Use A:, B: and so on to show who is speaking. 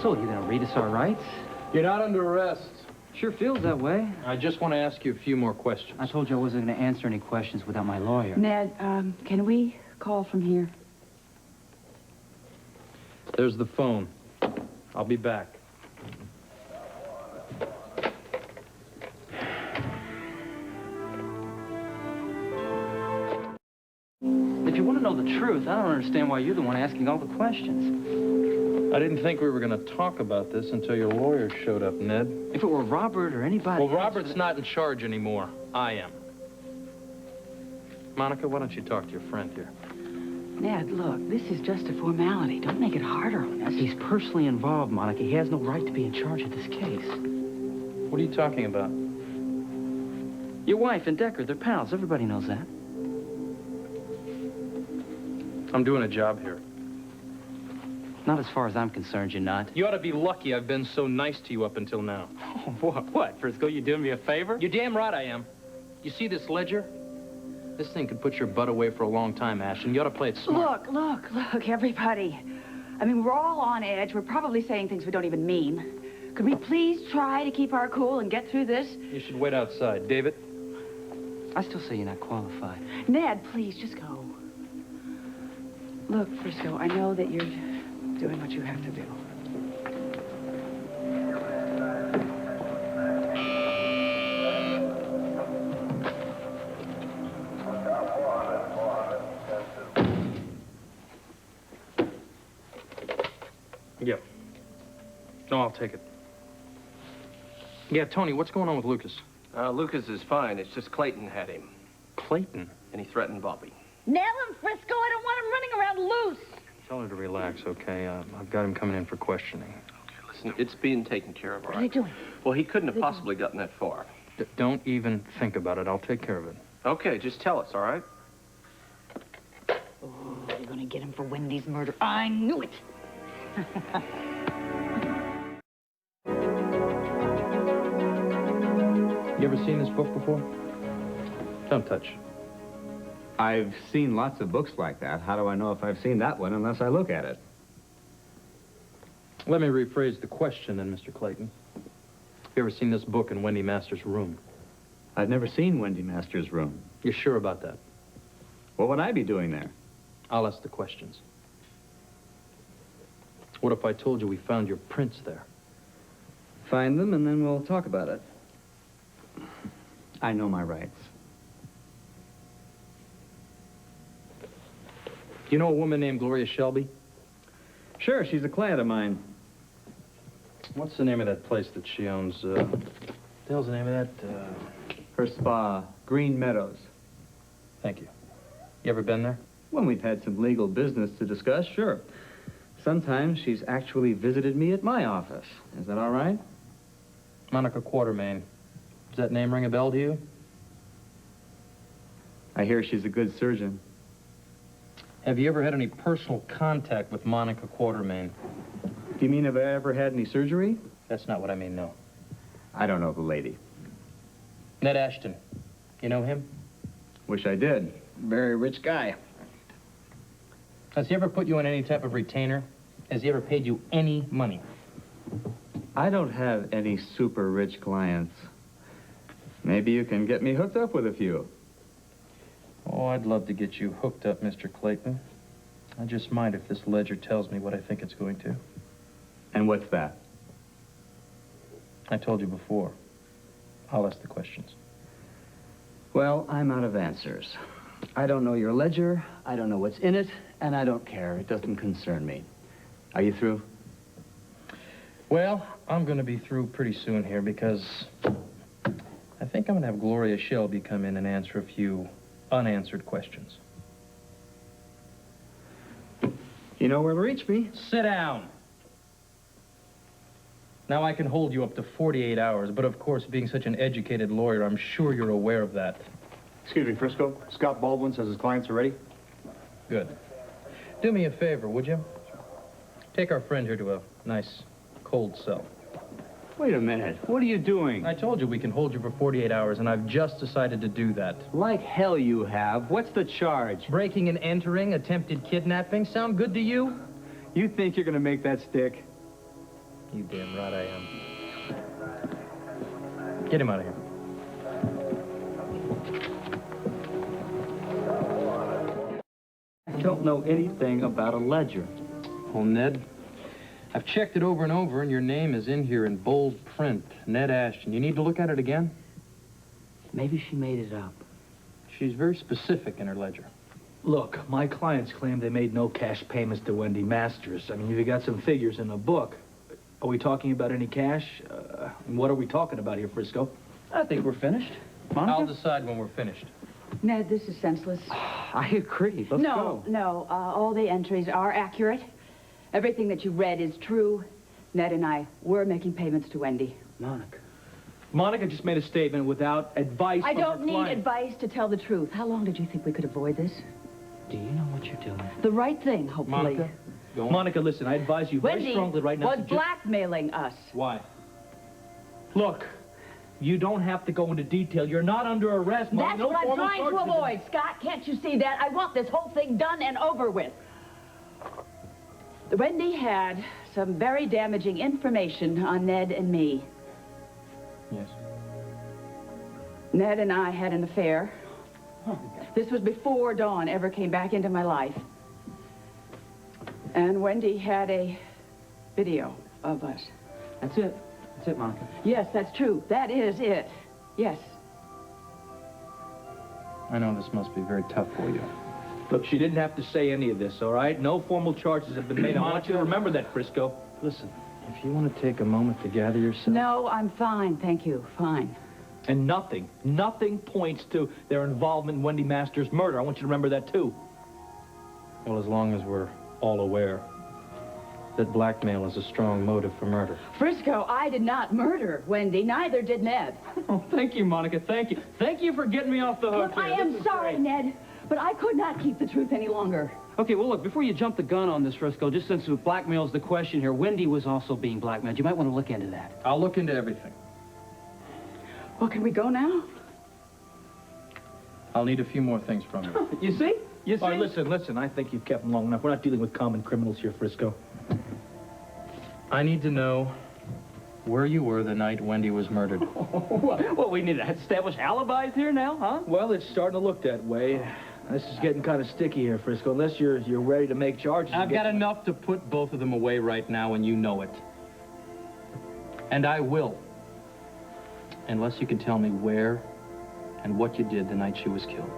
A: So, you gonna read us our rights?
B: You're not under arrest.
A: Sure feels that way.
B: I just want to ask you a few more questions.
A: I told you I wasn't gonna answer any questions without my lawyer.
C: Ned, can we call from here?
B: There's the phone. I'll be back.
A: If you want to know the truth, I don't understand why you're the one asking all the questions.
B: I didn't think we were going to talk about this until your lawyer showed up, Ned.
A: If it were Robert or anybody
B: Well,
A: else,
B: Robert's not in charge anymore. I am. Monica, why don't you talk to your friend here?
C: Ned, look, this is just a formality. Don't make it harder on us.
A: He's personally involved, Monica. He has no right to be in charge of this case.
B: What are you talking about?
A: Your wife and Decker, they're pals. Everybody knows that.
B: I'm doing a job here.
A: Not as far as I'm concerned, you're not.
B: You ought to be lucky I've been so nice to you up until now.
A: Oh, what, Frisco? You doing me a favor?
B: You're damn right I am. You see this ledger? This thing could put your butt away for a long time, Ashton. You ought to play it smart.
C: Look, everybody. I mean, we're all on edge. We're probably saying things we don't even mean. Could we please try to keep our cool and get through this?
B: You should wait outside. David?
A: I still say you're not qualified.
C: Ned, please, just go. Look, Frisco, I know that you're doing what you have to do.
B: Yeah. No, I'll take it. Yeah, Tony, what's going on with Lucas?
D: Lucas is fine. It's just Clayton had him.
B: Clayton?
D: And he threatened Bobby.
C: Nail him, Frisco. I don't want him running around loose.
B: Tell her to relax, okay? I've got him coming in for questioning.
D: Okay, listen, it's being taken care of, all
C: What
D: right?
C: are they doing?
D: Well, he couldn't have possibly gotten that far.
B: Don't even think about it. I'll take care of it.
D: Okay, just tell us, all right?
C: Oh, you're gonna get him for Wendy's murder. I knew it.
B: You ever seen this book before? Don't touch.
E: I've seen lots of books like that. How do I know if I've seen that one unless I look at it?
B: Let me rephrase the question then, Mr. Clayton. You ever seen this book in Wendy Masters' room?
E: I've never seen Wendy Masters' room.
B: You sure about that?
E: What would I be doing there?
B: I'll ask the questions. What if I told you we found your prints there?
E: Find them and then we'll talk about it. I know my rights.
B: You know a woman named Gloria Shelby?
E: Sure, she's a client of mine.
B: What's the name of that place that she owns? What the hell's the name of that?
E: Her spa, Green Meadows.
B: Thank you. You ever been there?
E: When we've had some legal business to discuss, sure. Sometimes she's actually visited me at my office. Is that all right?
B: Monica Quartermain. Does that name ring a bell to you?
E: I hear she's a good surgeon.
B: Have you ever had any personal contact with Monica Quartermain?
E: Do you mean have I ever had any surgery?
B: That's not what I mean, no.
E: I don't know the lady.
B: Ned Ashton. You know him?
E: Wish I did. Very rich guy.
B: Has he ever put you on any type of retainer? Has he ever paid you any money?
E: I don't have any super rich clients. Maybe you can get me hooked up with a few.
B: Oh, I'd love to get you hooked up, Mr. Clayton. I just might if this ledger tells me what I think it's going to.
E: And what's that?
B: I told you before. I'll ask the questions.
E: Well, I'm out of answers. I don't know your ledger, I don't know what's in it, and I don't care. It doesn't concern me. Are you through?
B: Well, I'm going to be through pretty soon here because I think I'm going to have Gloria Shelby come in and answer a few unanswered questions.
E: You know where to reach me.
B: Sit down. Now, I can hold you up to 48 hours, but of course, being such an educated lawyer, I'm sure you're aware of that.
F: Excuse me, Frisco. Scott Baldwin says his clients are ready.
B: Good. Do me a favor, would you? Take our friend here to a nice, cold cell.
E: Wait a minute. What are you doing?
B: I told you we can hold you for 48 hours, and I've just decided to do that.
E: Like hell you have. What's the charge?
B: Breaking and entering, attempted kidnapping. Sound good to you?
E: You think you're gonna make that stick?
B: You damn right I am. Get him out of here.
A: I don't know anything about a ledger.
B: Oh, Ned, I've checked it over and over, and your name is in here in bold print. Ned Ashton. You need to look at it again?
A: Maybe she made it up.
B: She's very specific in her ledger.
G: Look, my clients claim they made no cash payments to Wendy Masters. I mean, you've got some figures in the book. Are we talking about any cash? And what are we talking about here, Frisco?
A: I think we're finished. Monica?
B: I'll decide when we're finished.
C: Ned, this is senseless.
A: I agree. Let's go.
C: No, all the entries are accurate. Everything that you read is true. Ned and I were making payments to Wendy.
A: Monica.
G: Monica just made a statement without advice
C: I
G: from her
C: don't need
G: client.
C: advice to tell the truth. How long did you think we could avoid this?
A: Do you know what you're doing?
C: The right thing, hopefully.
B: Monica, go on.
G: Monica, listen, I advise you very
C: Wendy
G: strongly right now
C: was
G: to just...
C: blackmailing us.
B: Why?
G: Look, you don't have to go into detail. You're not under arrest, Monica.
C: That's
G: No
C: what I'm
G: formal
C: trying to
G: charges have been-
C: avoid, Scott. Can't you see that? I want this whole thing done and over with. Wendy had some very damaging information on Ned and me.
B: Yes.
C: Ned and I had an affair. This was before Dawn ever came back into my life. And Wendy had a video of us.
A: That's it. That's it, Monica.
C: Yes, that's true. That is it. Yes.
B: I know this must be very tough for you.
G: Look, she didn't have to say any of this, all right? No formal charges have been made. I want you to remember that, Frisco.
B: Listen, if you want to take a moment to gather yourself...
C: No, I'm fine. Thank you. Fine.
G: And nothing points to their involvement in Wendy Masters' murder. I want you to remember that, too.
B: Well, as long as we're all aware that blackmail is a strong motive for murder.
C: Frisco, I did not murder Wendy. Neither did Ned.
G: Oh, thank you, Monica. Thank you. Thank you for getting me off the hook
C: Look, I
G: here.
C: am
G: This is
C: sorry,
G: great.
C: Ned, but I could not keep the truth any longer.
A: Okay, well, look, before you jump the gun on this, Frisco, just since blackmail's the question here, Wendy was also being blackmailed. You might want to look into that.
B: I'll look into everything.
C: Well, can we go now?
B: I'll need a few more things from you.
A: You see? You see?
G: All right, listen. I think you've kept them long enough. We're not dealing with common criminals here, Frisco.
B: I need to know where you were the night Wendy was murdered.
A: Well, we need to establish alibis here now, huh?
G: Well, it's starting to look that way. This is getting kind of sticky here, Frisco. Unless you're ready to make charges.
B: I've got enough to put both of them away right now, and you know it. And I will. Unless you can tell me where and what you did the night she was killed.